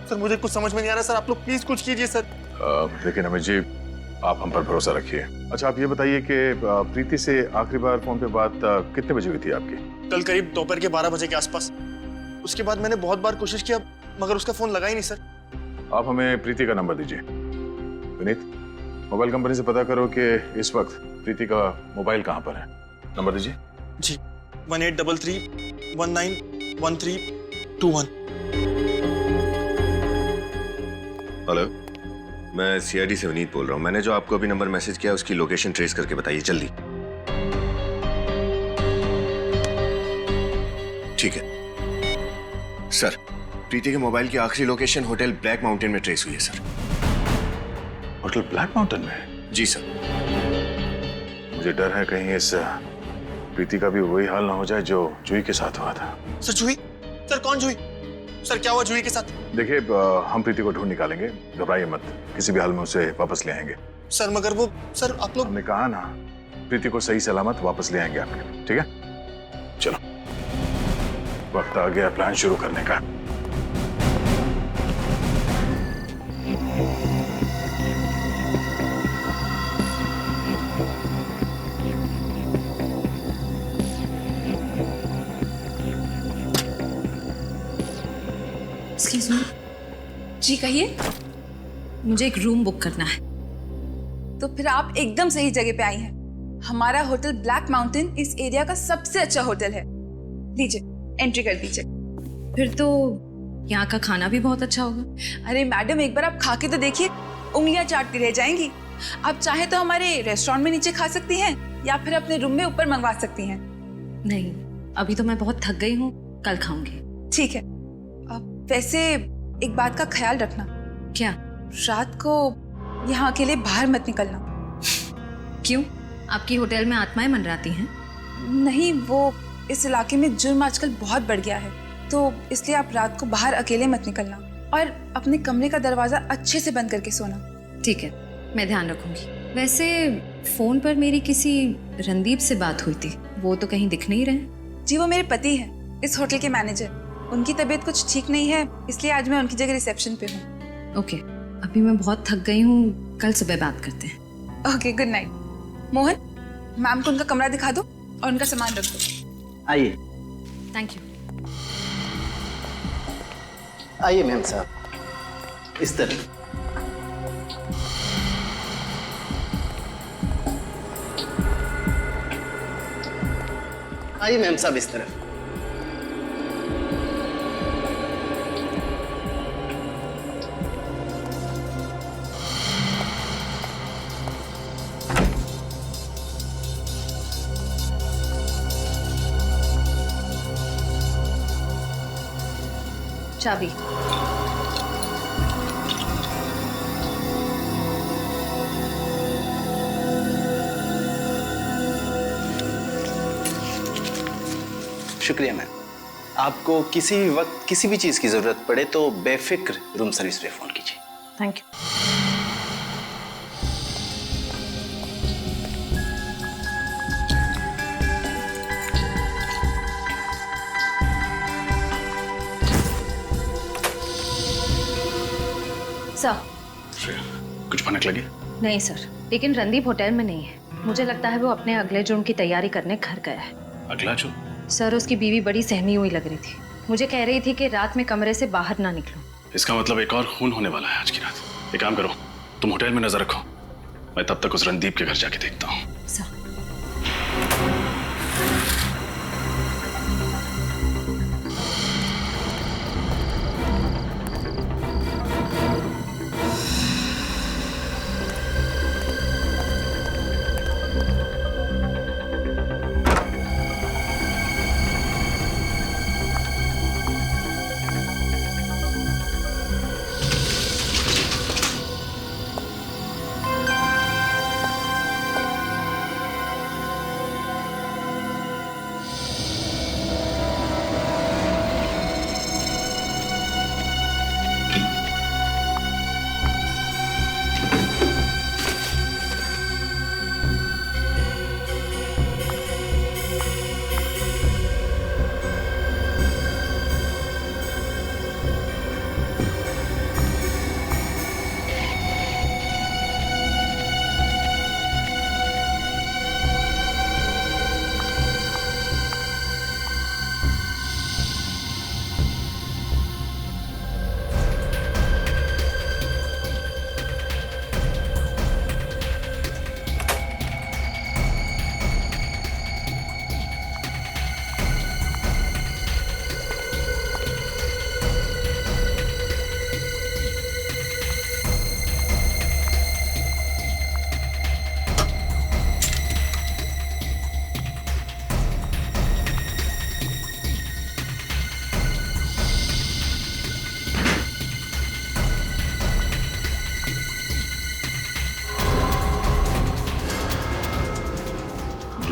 सर मुझे कुछ समझ में नहीं आ रहा सर, आप लोग प्लीज कुछ कीजिए सर। लेकिन अमित जी, आप हम पर भरोसा रखिए। अच्छा आप ये बताइए कि प्रीति से आखिरी बार फोन पे बात कितने बजे हुई थी आपकी? कल करीब दोपहर के 12 बजे के आसपास। उसके बाद मैंने बहुत बार कोशिश किया मगर उसका फोन लगा ही नहीं सर। आप हमें प्रीति का नंबर दीजिए। विनीत, मोबाइल कंपनी से पता करो कि इस वक्त प्रीति का मोबाइल कहाँ पर है। नंबर दीजिए। जी 1833191321। हेलो, मैं सीआईडी से विनीत बोल रहा हूँ। मैंने जो आपको अभी नंबर मैसेज किया उसकी लोकेशन ट्रेस करके बताइए जल्दी। ठीक है सर, प्रीति के मोबाइल की आखिरी लोकेशन होटल ब्लैक माउंटेन में ट्रेस हुई है सर। होटल ब्लैक माउंटेन में? जी सर। मुझे डर है कहीं इस प्रीति का भी वही हाल ना हो जाए जो जूही के साथ हुआ था। सर जूही? सर कौन जूही? सर क्या हुआ जूही के साथ? देखिए हम प्रीति को ढूंढ निकालेंगे, घबराइए मत, किसी भी हाल में उसे वापस ले आएंगे। सर मगर वो, सर आप लोग, हमने कहा ना प्रीति को सही सलामत वापस ले आएंगे आपके, ठीक है? चलो वक्त आ गया प्लान शुरू करने का। Excuse me. जी कहिए। मुझे एक रूम बुक करना है। तो फिर आप एकदम सही जगह पे आई हैं। हमारा होटल ब्लैक माउंटेन इस एरिया का सबसे अच्छा होटल है। लीजिए, एंट्री कर दीजिए। फिर तो यहाँ का खाना भी बहुत अच्छा होगा। अरे मैडम, एक बार आप खा के तो देखिए, उंगलियां चाटती रह जाएंगी। आप चाहे तो हमारे रेस्टोरेंट में नीचे खा सकती हैं या फिर अपने रूम में ऊपर मंगवा सकती हैं। नहीं, अभी तो मैं बहुत थक गई हूँ, कल खाऊंगी। ठीक है। वैसे एक बात का ख्याल रखना। क्या? रात को यहाँ अकेले बाहर मत निकलना। क्यों? आपकी होटल में आत्माएं मंडराती हैं? नहीं, वो इस इलाके में जुर्म आजकल बहुत बढ़ गया है, तो इसलिए आप रात को बाहर अकेले मत निकलना और अपने कमरे का दरवाजा अच्छे से बंद करके सोना। ठीक है, मैं ध्यान रखूंगी। वैसे फोन पर मेरी किसी रणदीप से बात हुई थी, वो तो कहीं दिख नहीं रहे। जी वो मेरे पति हैं, इस होटल के मैनेजर। उनकी तबीयत कुछ ठीक नहीं है, इसलिए आज मैं उनकी जगह रिसेप्शन पे हूँ। ओके, अभी मैं बहुत थक गई हूँ, कल सुबह बात करते हैं। Okay, good night. Mohan, ma'am को उनका कमरा दिखा दो और उनका सामान रख दो। आइए। Thank you. आइए मैम साहब, इस तरह। आइए मैम साहब, इस तरफ। चाबी। शुक्रिया मैम। आपको किसी भी वक्त किसी भी चीज की जरूरत पड़े तो बेफिक्र रूम सर्विस पे फोन कीजिए। Thank you. सर, कुछ भनक लगी? नहीं सर, लेकिन रणदीप होटल में नहीं है। मुझे लगता है वो अपने अगले जुर्म की तैयारी करने घर गया है। अगला जुर्म? सर, उसकी बीवी बड़ी सहमी हुई लग रही थी। मुझे कह रही थी कि रात में कमरे से बाहर ना निकलो। इसका मतलब एक और खून होने वाला है आज की रात। एक काम करो, तुम होटल में नजर रखो, मैं तब तक उस रणदीप के घर जाके देखता हूँ। सर।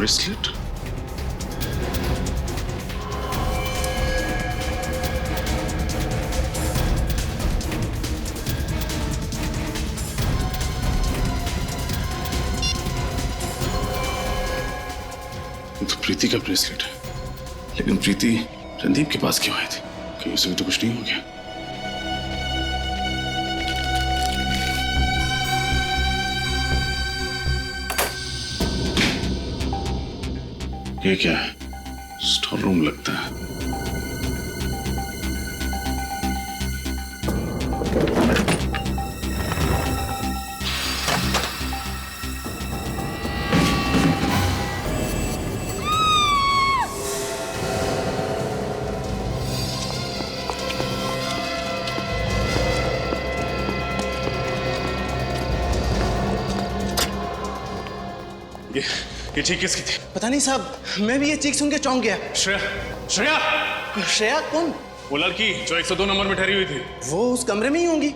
ब्रेसलेट? तो प्रीति का ब्रेसलेट है, लेकिन प्रीति रणदीप के पास क्यों आई थी? कहीं उसे भी तो कुछ नहीं हो गया? ये क्या है? स्टोर रूम लगता है। ये चीख किसकी थी? पता नहीं साहब, मैं भी ये चीख सुन के चौंक गया। श्रेया, श्रेया, श्रेया कौन? वो लड़की जो 102 नंबर में ठहरी हुई थी। वो उस कमरे में ही होंगी।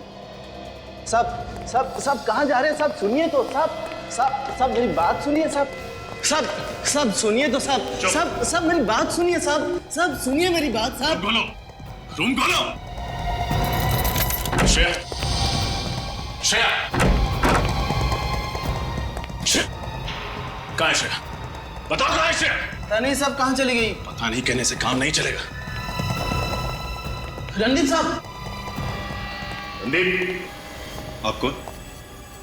साहब साहब साहब कहाँ जा रहे हैं साहब? सुनिए तो साहब, साहब मेरी बात सुनिए साहब, साहब सुनिए तो साहब, साहब मेरी बात सुनिए साहब, सुनिए मेरी बात साहब। खोलो, रूम खोलो। श्रेया, श्रेया, कहाँ है श्रेया? बताओ कहाँ है श्रेया? पता नहीं साहब कहाँ चली गई। पता नहीं कहने से काम नहीं चलेगा। रणदीप साहब। रणदीप, आप कौन?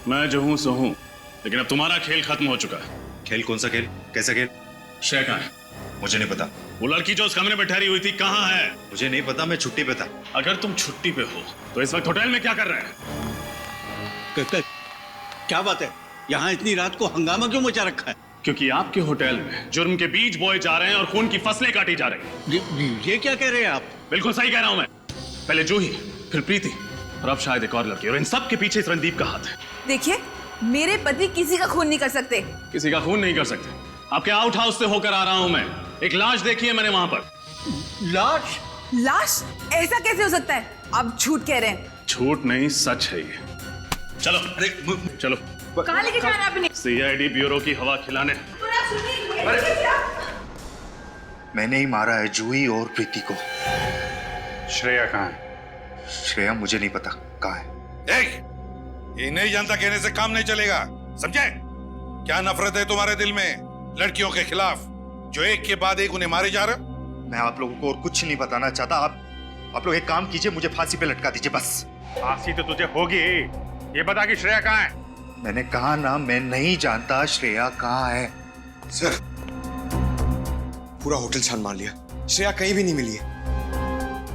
मैं जो हूं सो हूं, लेकिन अब तुम्हारा खेल खत्म हो चुका है। खेल? कौन सा खेल? कैसा खेल? श्रेया कहाँ है? मुझे नहीं पता। वो लड़की जो उस कमरे में ठहरी हुई थी कहाँ है? मुझे नहीं पता, मैं छुट्टी पे था। अगर तुम छुट्टी पे हो तो इस वक्त होटल में क्या कर रहे हैं? क्या बात है? यहाँ इतनी रात को हंगामा क्यों मचा रखा है? क्योंकि आपके होटल में जुर्म के बीज बोए जा रहे हैं और खून की फसलें काटी जा रही हैं। ये क्या कह रहे हैं आप? बिल्कुल सही कह रहा हूं मैं। पहले जूही, फिर प्रीति और अब शायद एक और लड़की, और इन सब के पीछे इस रणदीप का हाथ है। देखिए, मेरे पति किसी का खून नहीं कर सकते। किसी का खून नहीं कर सकते। आपके आउट हाउस से होकर आ रहा हूं मैं। एक लाश देखी है मैंने वहां पर। लाश? लाश? ऐसा कैसे हो सकता है? आप झूठ कह रहे हैं। झूठ नहीं, सच है ये। चलो, चलो। कहाँ लेके जा रहे हैं अपने? सीआईडी ब्यूरो की हवा खिलाने। मैंने ही मारा है जूही और प्रीति को। श्रेया कहाँ है? श्रेया मुझे नहीं पता कहाँ है। ये नहीं जानता कहने से काम नहीं चलेगा, समझे? क्या नफरत है तुम्हारे दिल में लड़कियों के खिलाफ, जो एक के बाद एक उन्हें मारे जा रहे हो? मैं आप लोगों को और कुछ नहीं बताना चाहता। आप लोग एक काम कीजिए, मुझे फांसी पे लटका दीजिए बस। फांसी तो तुझे होगी। ये बता कि श्रेया कहाँ है? मैंने कहा ना, मैं नहीं जानता श्रेया कहाँ है। सर, पूरा होटल छान मार लिया, श्रेया कहीं भी नहीं मिली है।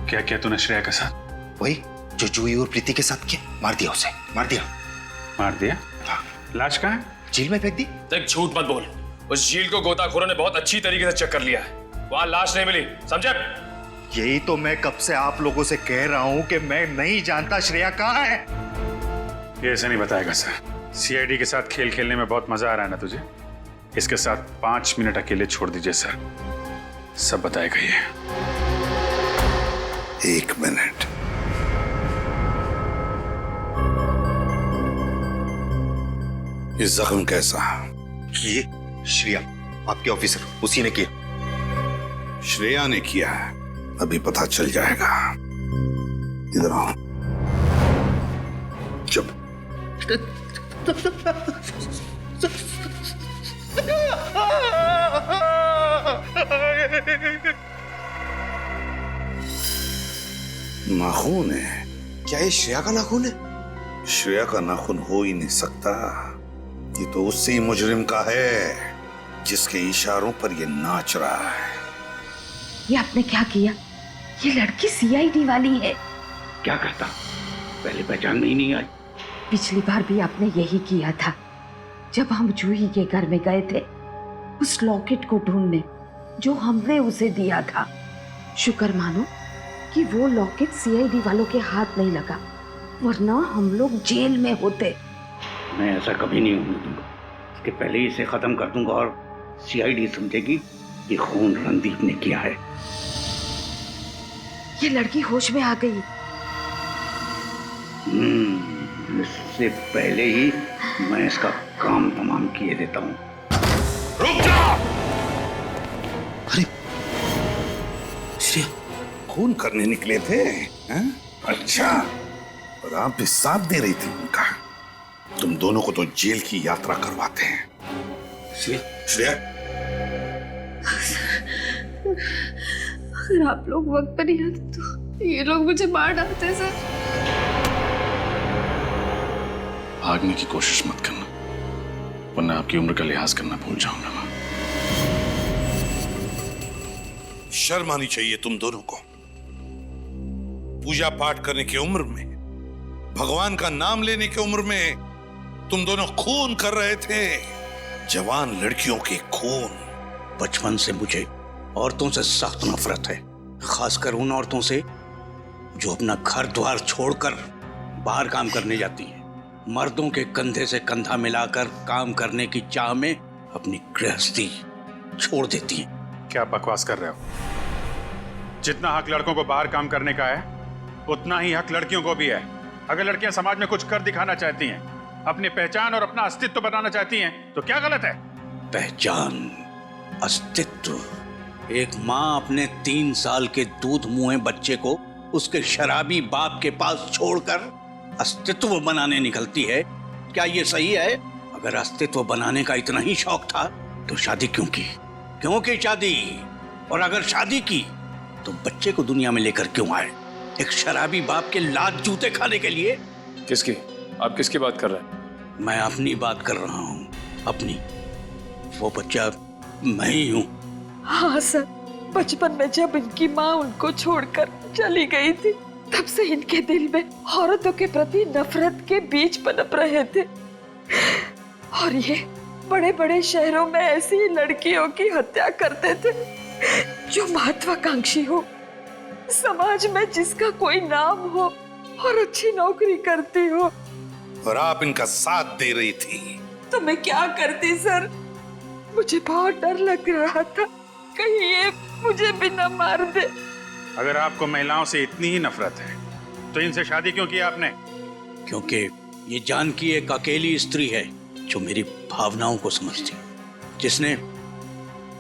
क्या किया तूने श्रेया के साथ? वही जो जूही और प्रीति के साथ किया, मार दिया उसे, मार दिया। मार दिया? हाँ। लाश कहाँ है? झील में फेंक दी। देख, झूठ मत बोल। उस झील को गोताखोरों ने बहुत अच्छी तरीके से चेक कर लिया है। वहां लाश नहीं मिली, समझे? यही तो मैं कब से आप लोगों से कह रहा हूं कि मैं नहीं जानता श्रेया कहाँ है। ये ऐसे नहीं बताएगा सर। सीआईडी के साथ खेल खेलने में बहुत मजा आ रहा है ना तुझे? इसके साथ 5 मिनट अकेले छोड़ दीजिए सर, सब बताएगा ये। 1 मिनट। ये जख्म कैसा? ये श्रेया, आपके ऑफिसर, उसी ने किया। श्रेया ने किया है, अभी पता चल जाएगा। इधर आओ। चुप। नाखून है। क्या ये श्रेया का नाखून है? श्रेया का नाखून हो ही नहीं सकता। ये तो उसी मुजरिम का है जिसके इशारों पर ये नाच रहा है। ये आपने क्या किया? ये लड़की सीआईडी वाली है। क्या करता? पहले पहचान में ही नहीं आई। पिछली बार भी आपने यही किया था, जब हम जूही के घर में गए थे उस लॉकेट को ढूंढने जो हमने उसे दिया था। शुक्र मानो कि वो लॉकेट सीआईडी वालों के हाथ नहीं लगा, वरना हम लोग जेल में होते। मैं ऐसा कभी नहीं होने दूंगा। इसके पहले ही इसे खत्म कर दूंगा और सीआईडी समझेगी ये खून रणदीप ने किया है। ये लड़की होश में आ गई। इससे पहले ही मैं इसका काम तमाम किए देता हूँ। रुक जा! श्रेया खून करने निकले थे हैं? अच्छा, और आप भी साथ दे रही थी उनका। तुम दोनों को तो जेल की यात्रा करवाते हैं। श्रेया अगर आप लोग वक्त पर नहीं आते तो ये लोग मुझे मार डालते सर। भागने की कोशिश मत करना, वरना आपकी उम्र का लिहाज करना भूल जाऊंगा मैं। शर्म आनी चाहिए तुम दोनों को। पूजा पाठ करने की उम्र में, भगवान का नाम लेने की उम्र में तुम दोनों खून कर रहे थे, जवान लड़कियों के खून। बचपन से मुझे औरतों से सख्त नफरत है, खासकर उन औरतों से जो अपना घर द्वार छोड़कर बाहर काम करने जाती हैं, मर्दों के कंधे से कंधा मिलाकर काम करने की चाह में अपनी गृहस्थी छोड़ देती हैं। क्या बकवास कर रहे हो? जितना हक लड़कों को बाहर काम करने का है, उतना ही हक लड़कियों को भी है। अगर लड़कियां समाज में कुछ कर दिखाना चाहती हैं, अपनी पहचान और अपना अस्तित्व बनाना चाहती हैं, तो क्या गलत है? पहचान, अस्तित्व। एक माँ अपने 3 साल के दूध मुंहे बच्चे को उसके शराबी बाप के पास छोड़कर अस्तित्व बनाने निकलती है, क्या ये सही है? अगर अस्तित्व बनाने का इतना ही शौक था तो शादी क्यों की? क्यों की शादी? और अगर शादी की तो बच्चे को दुनिया में लेकर क्यों आए? एक शराबी बाप के लात जूते खाने के लिए? किसकी? आप किसकी बात कर रहे हैं? मैं अपनी बात कर रहा हूँ, अपनी। वो बच्चा मैं ही हूँ। हाँ सर, बचपन में जब इनकी माँ उनको छोड़कर चली गई थी, तब से इनके दिल में औरतों के प्रति नफरत के बीज पनप रहे थे। और ये बड़े बड़े शहरों में ऐसी लड़कियों की हत्या करते थे जो महत्वाकांक्षी हो, समाज में जिसका कोई नाम हो और अच्छी नौकरी करती हो। और आप इनका साथ दे रही थी। तो मैं क्या करती सर? मुझे बहुत डर लग रहा था, कहीं ये मुझे भी न मार दे। अगर आपको महिलाओं से इतनी ही नफरत है तो इनसे शादी क्यों की आपने? क्योंकि ये जानकी एक अकेली स्त्री है जो मेरी भावनाओं को समझती, जिसने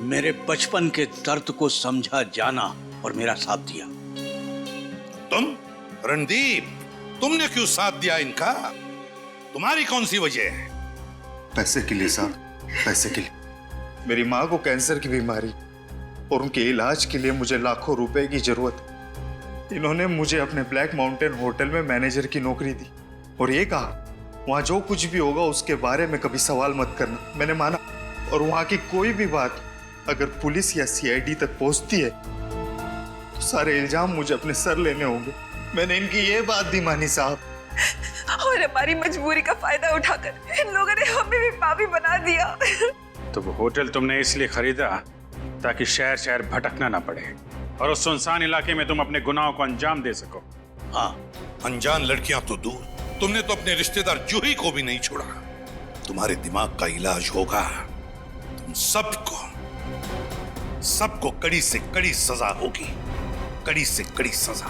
मेरे बचपन के दर्द को समझा, जाना और मेरा साथ दिया। तुम रणदीप, तुमने क्यों साथ दिया इनका? तुम्हारी कौन सी वजह है? पैसे के लिए साहब, पैसे के लिए। मेरी माँ को कैंसर की बीमारी और उनके इलाज के लिए मुझे लाखों रुपए की जरूरत है। इन्होंने मुझे अपने ब्लैक माउंटेन होटल में मैनेजर की नौकरी दी और ये कहा, वहां जो कुछ भी होगा उसके बारे में कभी सवाल मत करना। मैंने माना, और वहां की कोई भी बात अगर पुलिस या सीआईडी तक पहुंचती है तो सारे इल्जाम मुझे अपने सर लेने होंगे। मैंने इनकी ये बात भी मानी साहब। और हमारी मजबूरी का फायदा उठाकर इन लोगों ने हमें भी पापी बना दिया। तो वो होटल तुमने इसलिए खरीदा ताकि शहर शहर भटकना ना पड़े और उस सुनसान इलाके में तुम अपने गुनाहों को अंजाम दे सको। हाँ, अनजान लड़कियां तो दूर, तुमने तो अपने रिश्तेदार जूही को भी नहीं छोड़ा। तुम्हारे दिमाग का इलाज होगा। तुम सबको कड़ी से कड़ी सजा होगी, कड़ी से कड़ी सजा।